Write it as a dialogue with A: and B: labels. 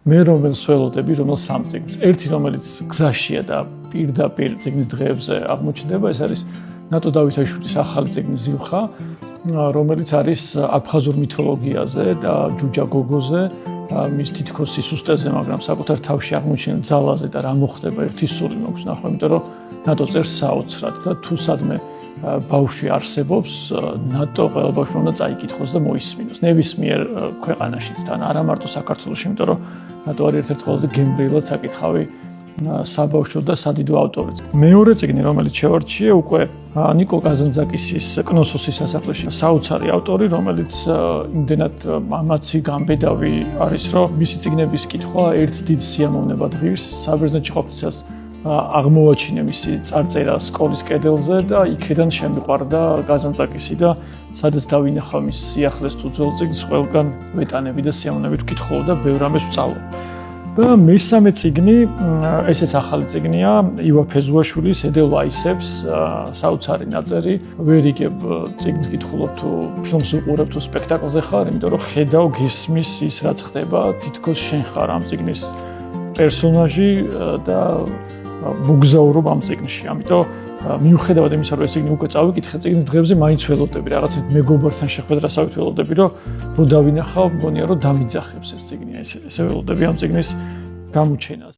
A: მე რომელს ველოდები, რომელ სამ წიგნს. ერთი რომელიც გზაშია და პირდაპირ წიგნის დღეებზე აღმოჩნდება, ეს არის ნატო დავითაშვილის ახალი წიგნი ზილხა, რომელიც არის აფხაზურ მითოლოგიაზე და ჯუჯა გოგოზე, მის თითქოს სისუსტეზე, მაგრამ საკუთარ თავში აღმოჩენილ ძალაზე და რა მოხდება ერთი სული მაქვს ნახვა, იმიტომ რომ ნატო წერს საოცრად და თუ სადმე ბავშვი არსებობს, ნატო ყველა ბავშვმა უნდა წაიკითხოს და მოისმინოს. ნებისმიერ ქვეყანაშიც თან, არა მარტო საქართველოში, იმიტომ რომ ნატო არის ერთ-ერთი ყველაზე გემრიელად საკითხავი საბავშვო და სადიდო ავტორი. მეორე წიგნი, რომელიც შევარჩიე, უკვე ნიკო კაზანძაკისის კნოსოსის სასახლეში საოცარი ავტორი, რომელიც იმდენად მამაცი გამბედავი არის, რომ მისი წიგნების კითხვა ერთ დიდ სიამოვნებად ღირს. საბერძნეთში ყოფნისას აღმოვაჩინე მისი წარწერა სკოლის კედელზე და იქიდან შემიყვარდა კაზანძაკისი და სადაც დავინახავ მის სიახლეს თუ ძველ წიგნს, ყველგან ვეტანები და სიამოვნებით ვკითხულობ და ბევრ რამეს ვწავლობ. და მესამე წიგნი, ესეც ახალი წიგნია, ივა ფეზუაშვილის ედელ ვაისებს, საოცარი ნაწერი. ვერ იგებ წიგნს კითხულობ თუ ფილმს უყურებ თუ სპექტაკლზე ხარ, იმიტომ რომ ხედავ გისმის ის რაც ხდება, თითქოს შენ ხარ ამ წიგნის პერსონაჟი და მოგზაურობ ამ წიგნში. ამიტომ მიუხედავად იმისა, რომ ეს წიგნი უკვე წავიკითხე, წიგნის დღეებზე მაინც ველოდები, რაღაცით მეგობართან შეხვედრასავით ველოდები, რომ დავინახავ, მგონია რომ დამიძახებს ეს წიგნი, ესე ველოდები ამ წიგნის გამოჩენას.